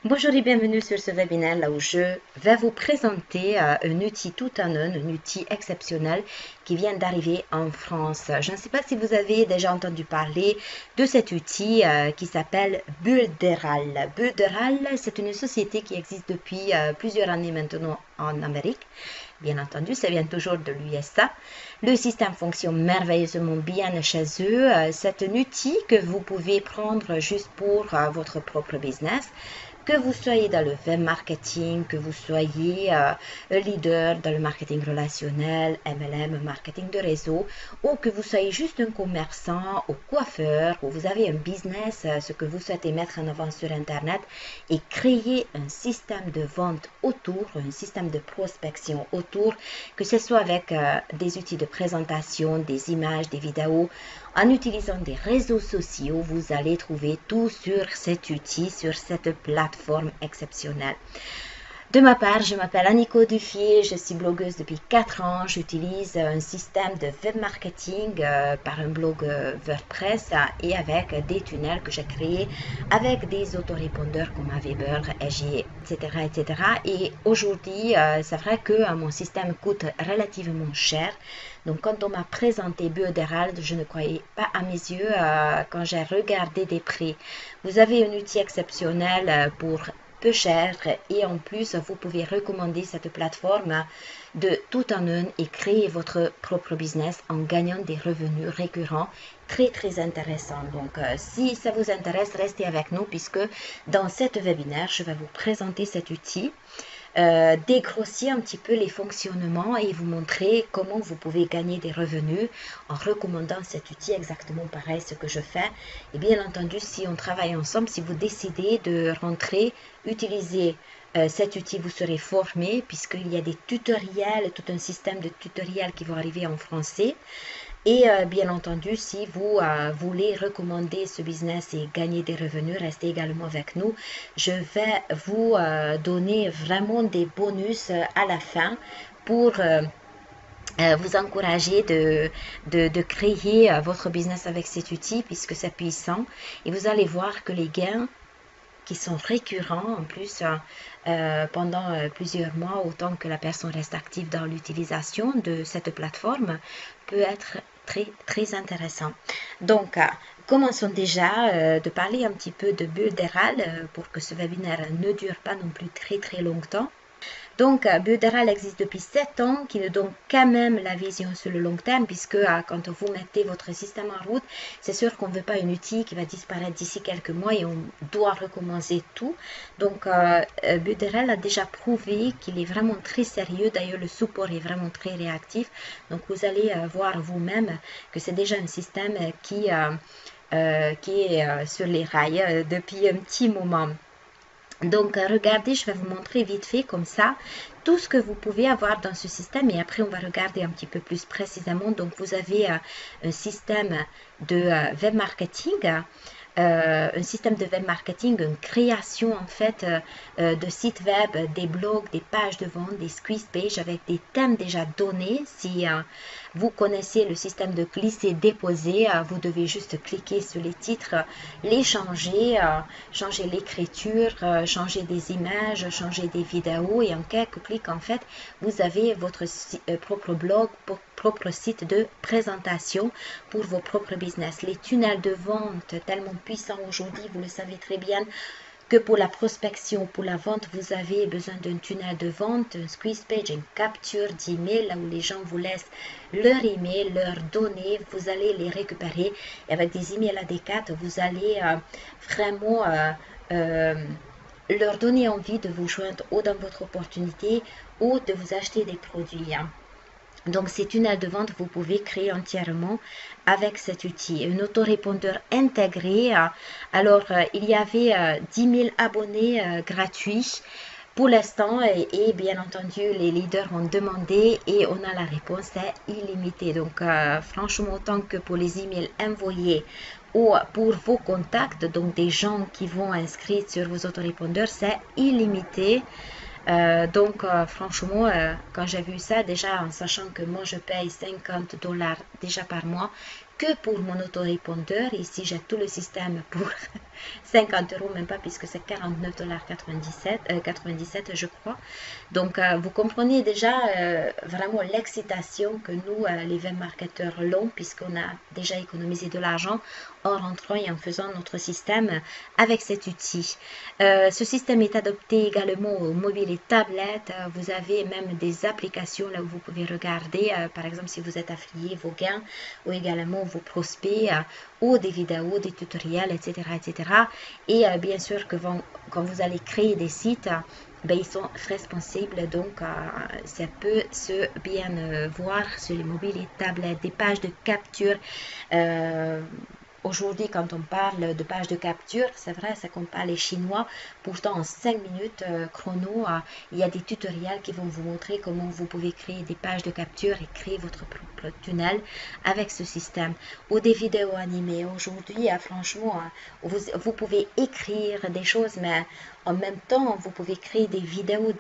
Bonjour et bienvenue sur ce webinaire là où je vais vous présenter un outil tout en un outil exceptionnel qui vient d'arriver en France. Je ne sais pas si vous avez déjà entendu parler de cet outil qui s'appelle Builderal. Builderal, c'est une société qui existe depuis plusieurs années maintenant en Amérique. Bien entendu, ça vient toujours de l'USA. Le système fonctionne merveilleusement bien chez eux. C'est un outil que vous pouvez prendre juste pour votre propre business. Que vous soyez dans le web marketing, que vous soyez un leader dans le marketing relationnel, MLM, marketing de réseau, ou que vous soyez juste un commerçant ou coiffeur, ou vous avez un business, ce que vous souhaitez mettre en avant sur Internet, et créer un système de vente autour, un système de prospection autour, que ce soit avec des outils de présentation, des images, des vidéos, en utilisant des réseaux sociaux, vous allez trouver tout sur cet outil, sur cette plateforme exceptionnelle. De ma part, je m'appelle Annico Duffier, je suis blogueuse depuis 4 ans. J'utilise un système de web marketing par un blog WordPress et avec des tunnels que j'ai créés avec des autorépondeurs comme Aweber, EG, etc., etc. Et aujourd'hui, c'est vrai que mon système coûte relativement cher. Donc, quand on m'a présenté Builderald, je ne croyais pas à mes yeux quand j'ai regardé des prix. Vous avez un outil exceptionnel pour peu cher et en plus vous pouvez recommander cette plateforme de tout en un et créer votre propre business en gagnant des revenus récurrents très intéressants. Donc si ça vous intéresse, restez avec nous puisque dans cet webinaire je vais vous présenter cet outil, dégrossir un petit peu les fonctionnements et vous montrer comment vous pouvez gagner des revenus en recommandant cet outil exactement pareil ce que je fais. Et bien entendu, si on travaille ensemble, si vous décidez de rentrer, utiliser cet outil, vous serez formé puisqu'il y a des tutoriels, tout un système de tutoriels qui vont arriver en français. Et bien entendu, si vous voulez recommander ce business et gagner des revenus, restez également avec nous. Je vais vous donner vraiment des bonus à la fin pour vous encourager de créer votre business avec cet outil puisque c'est puissant. Et vous allez voir que les gains qui sont récurrents en plus pendant plusieurs mois, autant que la personne reste active dans l'utilisation de cette plateforme, peut être très intéressant. Donc, commençons déjà de parler un petit peu de Builderal pour que ce webinaire ne dure pas non plus très longtemps. Donc, Builderal existe depuis 7 ans, qui nous donne quand même la vision sur le long terme, puisque quand vous mettez votre système en route, c'est sûr qu'on ne veut pas un outil qui va disparaître d'ici quelques mois et on doit recommencer tout. Donc, Builderal a déjà prouvé qu'il est vraiment très sérieux. D'ailleurs, le support est vraiment très réactif. Donc, vous allez voir vous-même que c'est déjà un système qui est sur les rails depuis un petit moment. Donc, regardez, je vais vous montrer vite fait comme ça tout ce que vous pouvez avoir dans ce système et après on va regarder un petit peu plus précisément. Donc, vous avez un système de web marketing, une création en fait de sites web, des blogs, des pages de vente, des squeeze pages avec des thèmes déjà donnés. Si vous connaissez le système de glisser-déposer, vous devez juste cliquer sur les titres, les changer, changer l'écriture, changer des images, changer des vidéos et en quelques clics en fait vous avez votre propre blog, propre site de présentation pour vos propres business. Les tunnels de vente tellement puissants aujourd'hui, vous le savez très bien, que pour la prospection, pour la vente, vous avez besoin d'un tunnel de vente, un squeeze page, une capture d'email, là où les gens vous laissent leur email, leurs données, vous allez les récupérer et avec des emails adéquats, vous allez vraiment leur donner envie de vous joindre ou dans votre opportunité ou de vous acheter des produits. Donc, ces tunnels de vente, vous pouvez créer entièrement avec cet outil. Un autorépondeur intégré. Alors, il y avait 10 000 abonnés gratuits pour l'instant et bien entendu, les leaders ont demandé et on a la réponse, c'est illimité. Donc, franchement, autant que pour les emails envoyés ou pour vos contacts, donc des gens qui vont inscrire sur vos autorépondeurs, c'est illimité. Donc, franchement, quand j'ai vu ça, déjà en sachant que moi je paye 50 $ déjà par mois, que pour mon autorépondeur. Ici, j'ai tout le système pour 50 euros, même pas, puisque c'est 49,97 $, je crois. Donc, vous comprenez déjà vraiment l'excitation que nous, les web marketeurs, l'ont, puisqu'on a déjà économisé de l'argent en rentrant et en faisant notre système avec cet outil. Ce système est adopté également aux mobiles et tablettes. Vous avez même des applications là où vous pouvez regarder, par exemple, si vous êtes affilié, vos gains, ou également vos prospects, ou des vidéos, des tutoriels, etc. etc. Et bien sûr que quand vous allez créer des sites, ben, ils sont responsables, donc ça peut se bien voir sur les mobiles et tablettes, des pages de capture. Aujourd'hui, quand on parle de pages de capture, c'est vrai, ça compte pas les Chinois. Pourtant, en 5 minutes chrono, il y a des tutoriels qui vont vous montrer comment vous pouvez créer des pages de capture et créer votre propre tunnel avec ce système. Ou des vidéos animées. Aujourd'hui, franchement, vous pouvez écrire des choses, mais en même temps, vous pouvez créer des vidéos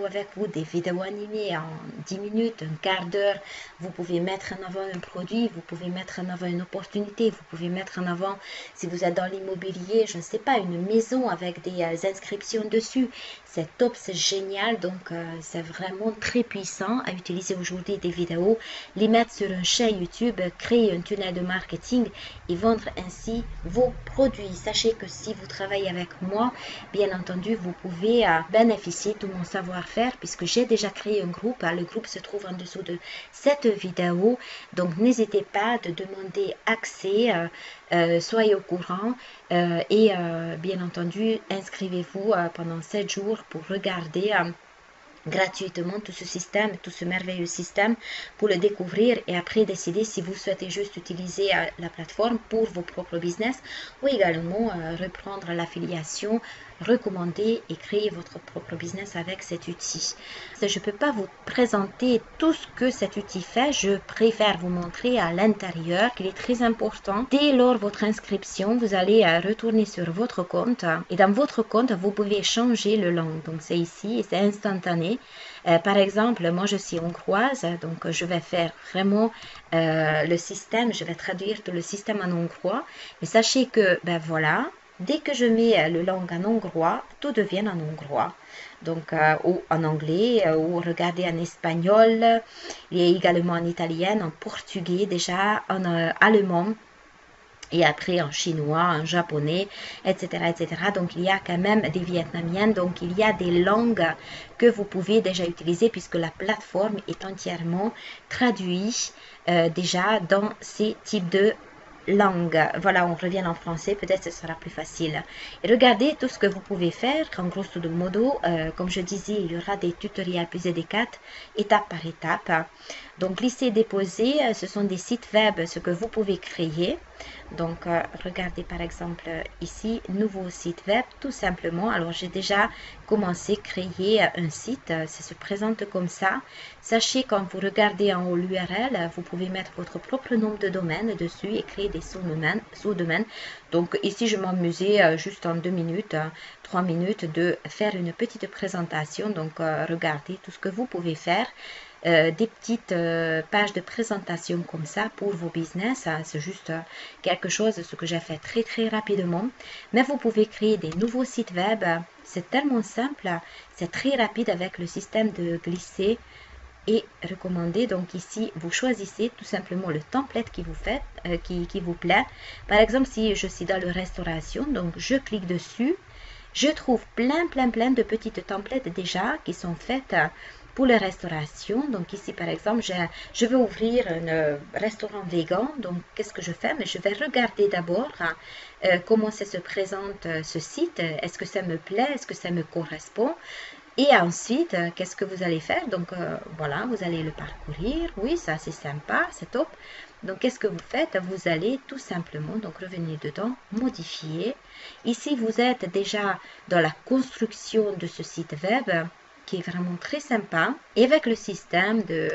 avec vous, des vidéos animées en 10 minutes, un quart d'heure. Vous pouvez mettre en avant un produit, vous pouvez mettre en avant une opportunité, vous pouvez mettre en avant, si vous êtes dans l'immobilier, je ne sais pas, une maison avec des inscriptions dessus. C'est top, c'est génial, donc c'est vraiment très puissant à utiliser aujourd'hui des vidéos, les mettre sur une chaîne YouTube, créer un tunnel de marketing et vendre ainsi vos produits. Sachez que si vous travaillez avec moi, bien entendu, vous pouvez bénéficier de mon savoir-faire puisque j'ai déjà créé un groupe. Le groupe se trouve en dessous de cette vidéo, donc n'hésitez pas de demander accès, soyez au courant et bien entendu, inscrivez-vous pendant 7 jours pour regarder gratuitement tout ce système, tout ce merveilleux système pour le découvrir et après décider si vous souhaitez juste utiliser la plateforme pour vos propres business ou également reprendre l'affiliation, recommander et créer votre propre business avec cet outil. Je ne peux pas vous présenter tout ce que cet outil fait, je préfère vous montrer à l'intérieur qu'il est très important. Dès lors de votre inscription, vous allez retourner sur votre compte et dans votre compte, vous pouvez changer le langue. Donc c'est ici et c'est instantané. Par exemple, moi je suis hongroise, donc je vais faire vraiment le système, je vais traduire tout le système en hongrois. Mais sachez que, ben voilà, dès que je mets le langue en hongrois, tout devient en hongrois. Donc, ou en anglais, ou regardez en espagnol, il y a également en italien, en portugais déjà, en allemand. Et après en chinois, en japonais, etc., etc. Donc, il y a quand même des vietnamiennes. Donc, il y a des langues que vous pouvez déjà utiliser puisque la plateforme est entièrement traduite déjà dans ces types de langue. Voilà, on revient en français, peut-être ce sera plus facile. Et regardez tout ce que vous pouvez faire, en grosso modo, comme je disais, il y aura des tutoriels plus délicats, étape par étape. Donc, glisser, déposer, ce sont des sites web, ce que vous pouvez créer. Donc, regardez par exemple ici, nouveau site web, tout simplement. Alors, j'ai déjà commencé à créer un site, ça se présente comme ça. Sachez, quand vous regardez en haut l'URL, vous pouvez mettre votre propre nom de domaine dessus et créer des sous-domaines. Donc, ici, je m'amusais juste en 2 minutes, 3 minutes de faire une petite présentation. Donc, regardez tout ce que vous pouvez faire. Des petites pages de présentation comme ça pour vos business. C'est juste quelque chose ce que j'ai fait très très rapidement. Mais vous pouvez créer des nouveaux sites web. C'est tellement simple. C'est très rapide avec le système de glisser et recommander. Donc ici, vous choisissez tout simplement le template qui vous plaît. Par exemple, si je suis dans la restauration, donc je clique dessus. Je trouve plein de petites templates déjà qui sont faites pour la restauration. Donc ici par exemple, je veux ouvrir un restaurant vegan. Donc qu'est-ce que je fais? Mais je vais regarder d'abord comment ça se présente ce site. Est-ce que ça me plaît? Est-ce que ça me correspond? Et ensuite, qu'est-ce que vous allez faire? Donc voilà, vous allez le parcourir. Oui, ça c'est sympa, c'est top. Donc qu'est-ce que vous faites? Vous allez tout simplement donc revenir dedans, modifier. Ici, vous êtes déjà dans la construction de ce site web qui est vraiment très sympa. Et avec le système de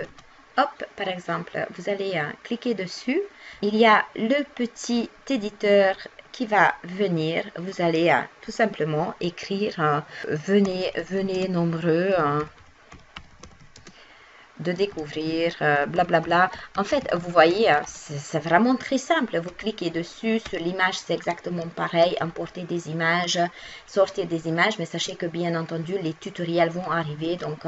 hop, par exemple, vous allez cliquer dessus. Il y a le petit éditeur qui va venir. Vous allez tout simplement écrire venez nombreux. de découvrir, blablabla. En fait, vous voyez, c'est vraiment très simple. Vous cliquez dessus, sur l'image, c'est exactement pareil. Importer des images, sortir des images, mais sachez que bien entendu, les tutoriels vont arriver. Donc,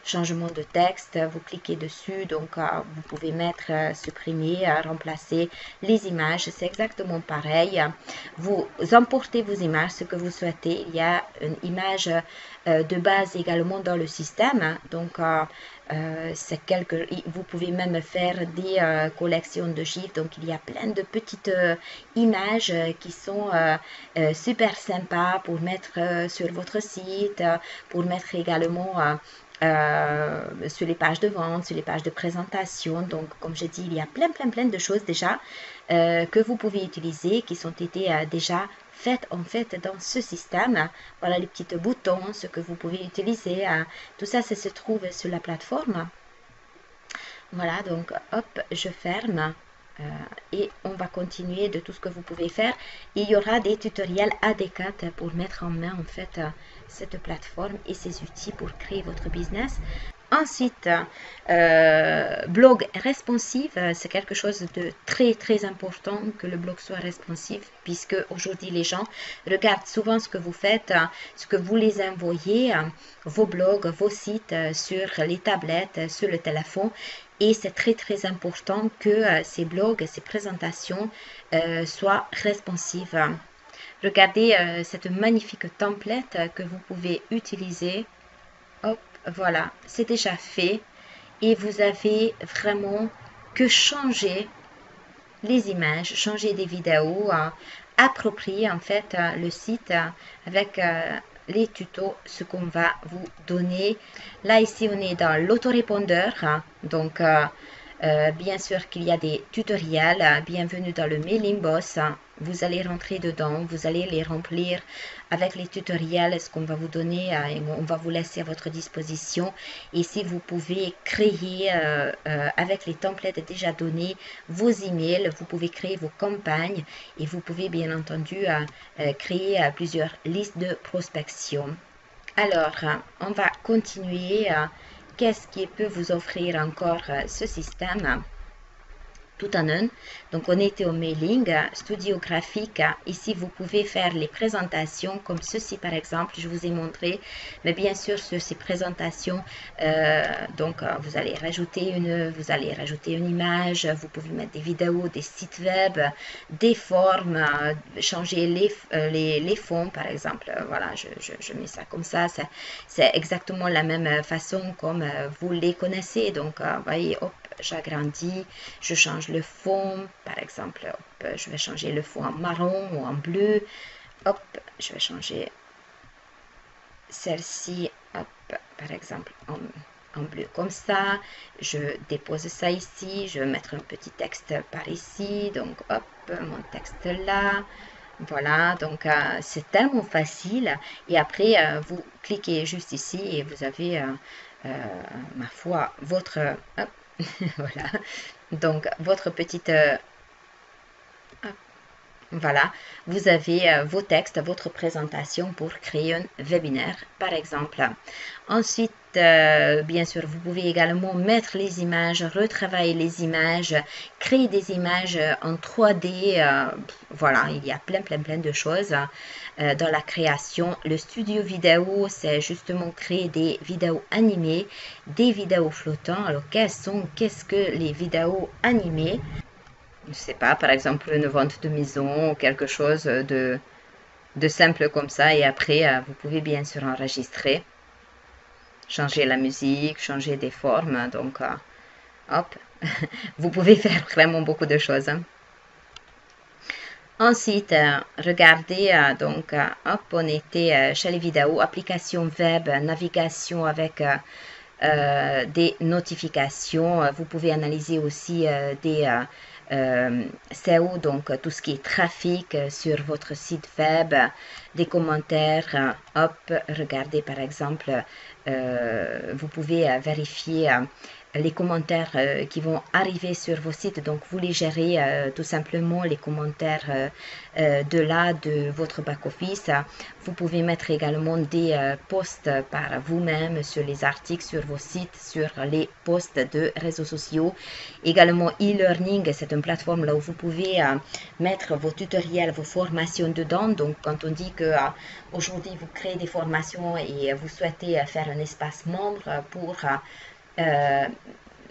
changement de texte, vous cliquez dessus. Donc, vous pouvez mettre, supprimer, remplacer les images. C'est exactement pareil. Vous importez vos images, ce que vous souhaitez. Il y a une image de base également dans le système. Donc, vous pouvez même faire des collections de GIFs. Donc, il y a plein de petites images qui sont super sympas pour mettre sur votre site, pour mettre également sur les pages de vente, sur les pages de présentation. Donc, comme je dis, il y a plein de choses déjà que vous pouvez utiliser, qui sont été déjà faites en fait dans ce système. Voilà les petits boutons, ce que vous pouvez utiliser. Tout ça, ça se trouve sur la plateforme. Voilà, donc hop, je ferme. Et on va continuer de tout ce que vous pouvez faire. Il y aura des tutoriels adéquats pour mettre en main en fait cette plateforme et ces outils pour créer votre business. Ensuite, blog responsive, c'est quelque chose de très important que le blog soit responsive, puisque aujourd'hui les gens regardent souvent ce que vous faites, ce que vous les envoyez, vos blogs, vos sites sur les tablettes, sur le téléphone. Et c'est très important que ces blogs, ces présentations soient responsives. Regardez cette magnifique template que vous pouvez utiliser. Hop, voilà, c'est déjà fait. Et vous avez vraiment que changer les images, changer des vidéos, approprier en fait le site avec les tutos, ce qu'on va vous donner. Là, ici, on est dans l'autorépondeur. Donc, bien sûr qu'il y a des tutoriels. Bienvenue dans le Mailing Boss. Vous allez rentrer dedans, vous allez les remplir avec les tutoriels, ce qu'on va vous donner, et on va vous laisser à votre disposition. Ici, vous pouvez créer avec les templates déjà donnés vos emails, vous pouvez créer vos campagnes et vous pouvez bien entendu créer plusieurs listes de prospection. Alors, on va continuer. Qu'est-ce qui peut vous offrir encore ce système? Tout en un. Donc, on était au mailing, studio graphique. Ici, vous pouvez faire les présentations comme ceci, par exemple. Je vous ai montré. Mais bien sûr, sur ces présentations, vous allez rajouter une image. Vous pouvez mettre des vidéos, des sites web, des formes, changer les fonds, par exemple. Voilà, je mets ça comme ça. C'est exactement la même façon comme vous les connaissez. Donc, voyez, hop, j'agrandis, je change le fond, par exemple, hop, je vais changer le fond en marron ou en bleu, hop, je vais changer celle-ci, hop, par exemple, en bleu comme ça, je dépose ça ici, je vais mettre un petit texte par ici, donc hop, mon texte là, voilà, donc c'est tellement facile, et après, vous cliquez juste ici et vous avez, ma foi, votre, hop, voilà, donc votre petite voilà, vous avez vos textes, votre présentation pour créer un webinaire, par exemple. Ensuite, bien sûr, vous pouvez également mettre les images, retravailler les images, créer des images en 3D. Voilà, il y a plein de choses dans la création. Le studio vidéo, c'est justement créer des vidéos animées, des vidéos flottantes. Alors, qu'est-ce que les vidéos animées? Je sais pas, par exemple une vente de maison ou quelque chose de simple comme ça. Et après, vous pouvez bien sûr enregistrer, changer la musique, changer des formes. Donc, hop, vous pouvez faire vraiment beaucoup de choses. Ensuite, regardez, hop, on était chez les vidéos, application web, navigation avec des notifications. Vous pouvez analyser aussi des SEO, donc tout ce qui est trafic sur votre site web, des commentaires. Hop, regardez par exemple, vous pouvez vérifier les commentaires qui vont arriver sur vos sites. Donc, vous les gérez tout simplement les commentaires de là, de votre back-office. Vous pouvez mettre également des posts par vous-même sur les articles, sur vos sites, sur les posts de réseaux sociaux. Également, e-learning, c'est une plateforme là où vous pouvez mettre vos tutoriels, vos formations dedans. Donc, quand on dit que aujourd'hui vous créez des formations et vous souhaitez faire un espace membre pour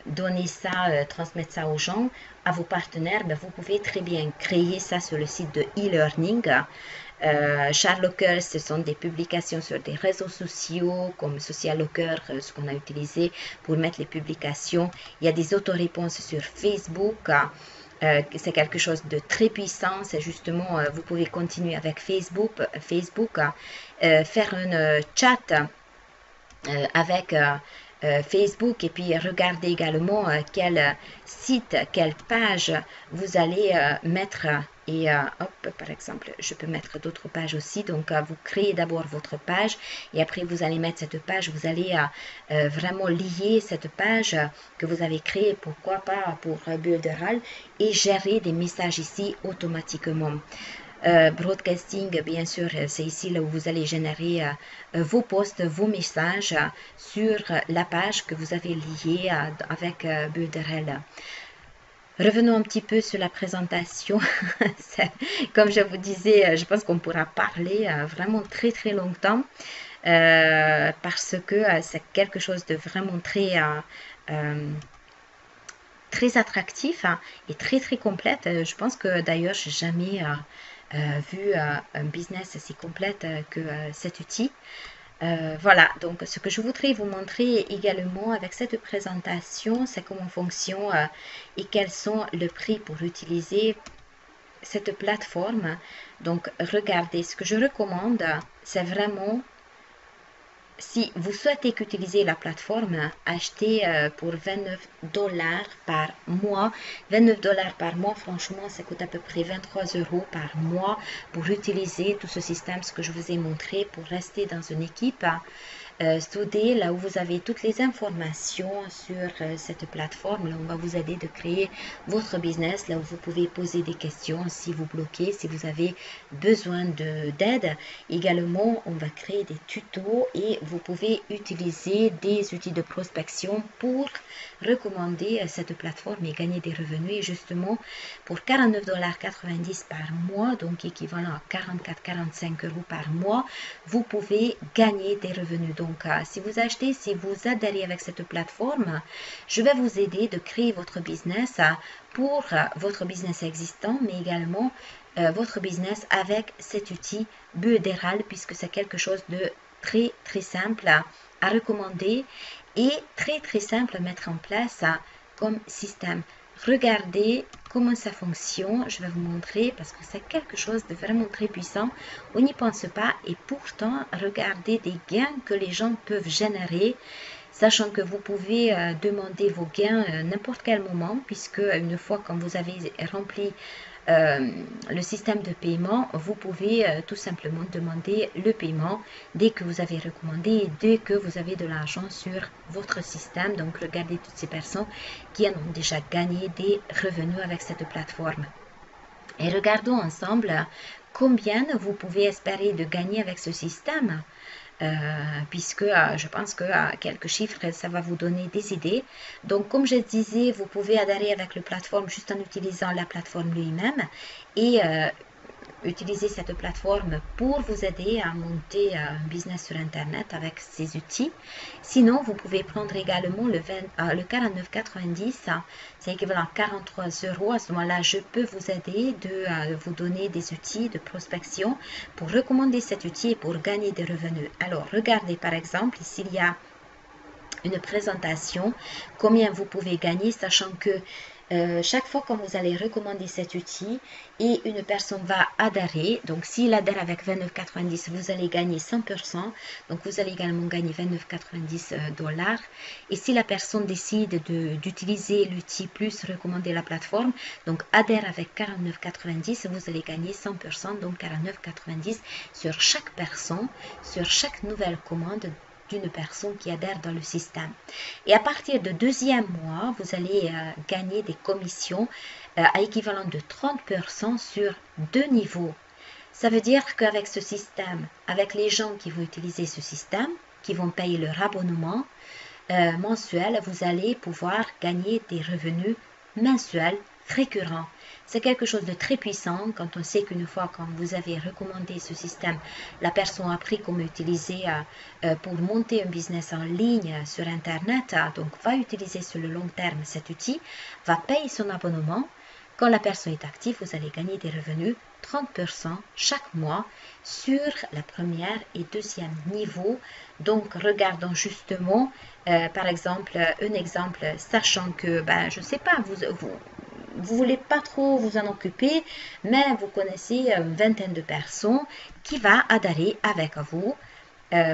donner ça, transmettre ça aux gens, à vos partenaires, ben, vous pouvez très bien créer ça sur le site de e-learning. Charlocker, ce sont des publications sur des réseaux sociaux comme Social Locker, ce qu'on a utilisé pour mettre les publications. Il y a des autoréponses sur Facebook. C'est quelque chose de très puissant. C'est justement, vous pouvez continuer avec Facebook, faire un chat avec Facebook et puis regardez également quel site, quelle page vous allez mettre et hop, par exemple, je peux mettre d'autres pages aussi. Donc, vous créez d'abord votre page et après, vous allez mettre cette page. Vous allez vraiment lier cette page que vous avez créée, pourquoi pas pour Builderall, et gérer des messages ici automatiquement. Broadcasting, bien sûr, c'est ici là où vous allez générer vos posts, vos messages sur la page que vous avez liée avec Builderall. Revenons un petit peu sur la présentation. Comme je vous disais, je pense qu'on pourra parler vraiment très très longtemps parce que c'est quelque chose de vraiment très attractif et très très complète. Je pense que d'ailleurs, je n'ai jamais vu un business aussi complète que cet outil. Voilà, donc ce que je voudrais vous montrer également avec cette présentation, c'est comment fonctionne et quels sont les prix pour utiliser cette plateforme. Donc, regardez, ce que je recommande, c'est vraiment, si vous souhaitez utiliser la plateforme, achetez pour 29 $ par mois. 29 $ par mois, franchement, ça coûte à peu près 23 € par mois pour utiliser tout ce système, ce que je vous ai montré, pour rester dans une équipe soudée, là où vous avez toutes les informations sur cette plateforme. Là, on va vous aider de créer votre business, là où vous pouvez poser des questions si vous bloquez, si vous avez besoin d'aide. Également, on va créer des tutos et vous pouvez utiliser des outils de prospection pour recommander cette plateforme et gagner des revenus. Et justement, pour 49,90 $ par mois, donc équivalent à 44-45 € par mois, vous pouvez gagner des revenus. Donc, si vous achetez, si vous adhérez avec cette plateforme, je vais vous aider de créer votre business pour votre business existant, mais également votre business avec cet outil Builderall, puisque c'est quelque chose de très très simple à recommander et très très simple à mettre en place comme système. Regardez comment ça fonctionne. Je vais vous montrer parce que c'est quelque chose de vraiment très puissant. On n'y pense pas et pourtant, regardez des gains que les gens peuvent générer, sachant que vous pouvez demander vos gains n'importe quel moment, puisque une fois quand vous avez rempli le système de paiement, vous pouvez tout simplement demander le paiement dès que vous avez recommandé et dès que vous avez de l'argent sur votre système. Donc, regardez toutes ces personnes qui en ont déjà gagné des revenus avec cette plateforme. Et regardons ensemble combien vous pouvez espérer de gagner avec ce système. Puisque je pense que quelques chiffres, ça va vous donner des idées. Donc, comme je disais, vous pouvez adhérer avec la plateforme juste en utilisant la plateforme lui-même et utiliser cette plateforme pour vous aider à monter un business sur Internet avec ces outils. Sinon, vous pouvez prendre également le 49,90 €, c'est équivalent à 43 €. À ce moment-là, je peux vous aider de vous donner des outils de prospection pour recommander cet outil et pour gagner des revenus. Alors, regardez par exemple, ici il y a une présentation, combien vous pouvez gagner, sachant que chaque fois que vous allez recommander cet outil et une personne va adhérer, donc s'il adhère avec 29,90 €, vous allez gagner 100%, donc vous allez également gagner 29,90 $. Et si la personne décide d'utiliser l'outil plus recommander la plateforme, donc adhère avec 49,90 €, vous allez gagner 100%, donc 49,90 € sur chaque personne, sur chaque nouvelle commande d'une personne qui adhère dans le système. Et à partir du deuxième mois, vous allez gagner des commissions à équivalent de 30% sur 2 niveaux. Ça veut dire qu'avec ce système, avec les gens qui vont utiliser ce système, qui vont payer leur abonnement mensuel, vous allez pouvoir gagner des revenus mensuels récurrents. C'est quelque chose de très puissant quand on sait qu'une fois quand vous avez recommandé ce système, la personne a appris comment utiliser pour monter un business en ligne sur Internet, donc va utiliser sur le long terme cet outil, va payer son abonnement. Quand la personne est active, vous allez gagner des revenus 30% chaque mois sur la première et deuxième niveau. Donc, regardons justement, par exemple, un exemple, sachant que, je ne sais pas, vous voulez pas trop vous en occuper, mais vous connaissez une vingtaine de personnes qui va adhérer avec vous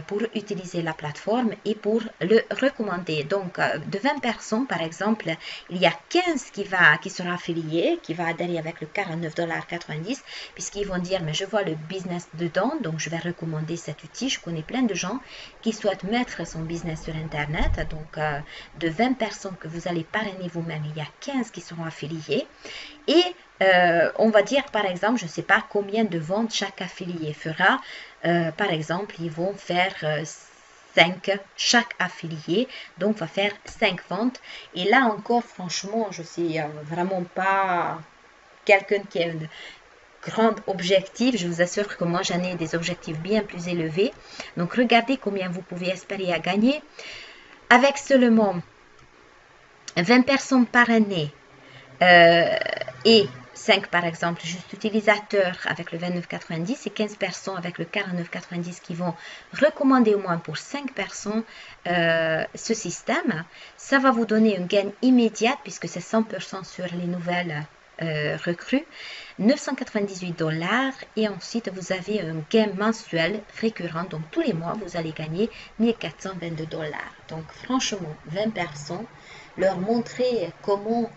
pour utiliser la plateforme et pour le recommander. Donc, de 20 personnes, par exemple, il y a 15 qui sera affilié, qui va adhérer avec le 49,90 $, puisqu'ils vont dire, mais je vois le business dedans, donc je vais recommander cet outil. Je connais plein de gens qui souhaitent mettre son business sur Internet. Donc, de 20 personnes que vous allez parrainer vous-même, il y a 15 qui seront affiliés. Et on va dire, par exemple, je ne sais pas combien de ventes chaque affilié fera. Par exemple, ils vont faire 5 chaque affilié, donc va faire 5 ventes. Et là encore, franchement, je ne suis vraiment pas quelqu'un qui a un grand objectif. Je vous assure que moi, j'en ai des objectifs bien plus élevés. Donc, regardez combien vous pouvez espérer à gagner. Avec seulement 20 personnes par année et 5 par exemple, juste utilisateurs avec le 29,90 et 15 personnes avec le 49,90 qui vont recommander au moins pour 5 personnes ce système. Ça va vous donner un gain immédiat puisque c'est 100% sur les nouvelles recrues, 998 $ et ensuite vous avez un gain mensuel récurrent, donc tous les mois vous allez gagner 1422 $. Donc franchement, 20 personnes, leur montrer comment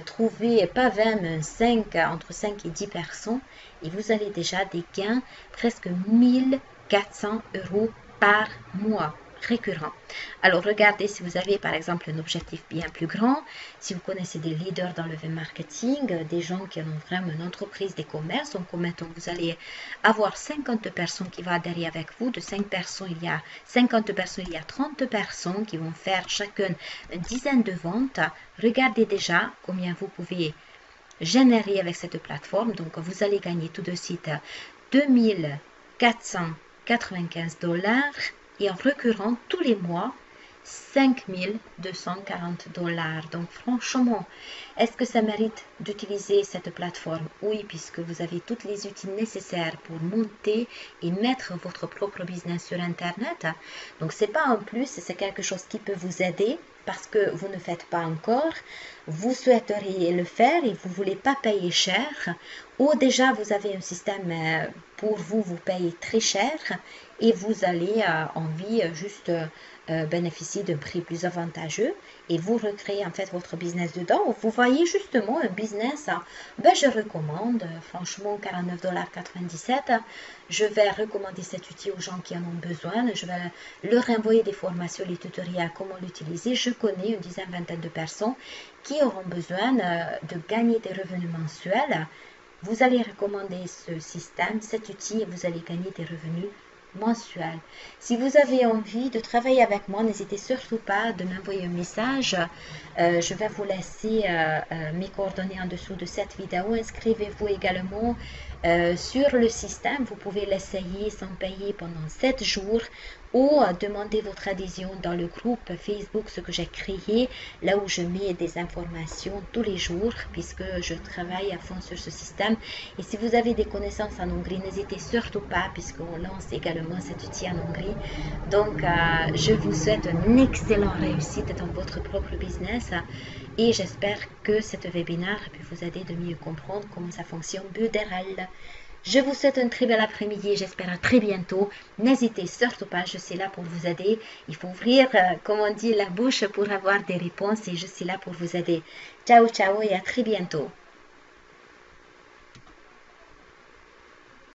trouver pas 20 mais 5, entre 5 et 10 personnes et vous allez déjà des gains presque 1400 € par mois récurrent. Alors regardez si vous avez par exemple un objectif bien plus grand, si vous connaissez des leaders dans le web marketing, des gens qui ont vraiment une entreprise des commerces, donc mettons vous allez avoir 50 personnes qui vont adhérer avec vous, de 5 personnes il y a 50 personnes, il y a 30 personnes qui vont faire chacune une dizaine de ventes. Regardez déjà combien vous pouvez générer avec cette plateforme. Donc vous allez gagner tout de suite 2495 $ et en recurrent tous les mois 5240 $. Donc franchement, est-ce que ça mérite d'utiliser cette plateforme? Oui, puisque vous avez tous les outils nécessaires pour monter et mettre votre propre business sur Internet. Donc c'est pas un plus, c'est quelque chose qui peut vous aider parce que vous ne faites pas encore, vous souhaiteriez le faire et vous ne voulez pas payer cher, ou déjà vous avez un système pour vous, vous payez très cher et vous allez envie juste bénéficier d'un prix plus avantageux et vous recréez en fait votre business dedans. Vous voyez justement un business, je recommande franchement 49,97 $. Je vais recommander cet outil aux gens qui en ont besoin. Je vais leur envoyer des formations, les tutoriels, comment l'utiliser. Je connais une dizaine, vingtaine de personnes qui auront besoin de gagner des revenus mensuels. Vous allez recommander ce système, cet outil et vous allez gagner des revenus mensuels. Si vous avez envie de travailler avec moi, n'hésitez surtout pas de m'envoyer un message. Je vais vous laisser mes coordonnées en dessous de cette vidéo. Inscrivez-vous également sur le système. Vous pouvez l'essayer sans payer pendant 7 jours ou demander votre adhésion dans le groupe Facebook, ce que j'ai créé, là où je mets des informations tous les jours, puisque je travaille à fond sur ce système. Et si vous avez des connaissances en Hongrie, n'hésitez surtout pas, puisqu'on lance également cet outil en Hongrie. Donc, je vous souhaite une excellente réussite dans votre propre business et j'espère que cet webinaire peut vous aider de mieux comprendre comment ça fonctionne Buderall. Je vous souhaite un très bel après-midi et j'espère à très bientôt. N'hésitez surtout pas, je suis là pour vous aider. Il faut ouvrir, comme on dit, la bouche pour avoir des réponses et je suis là pour vous aider. Ciao, ciao et à très bientôt.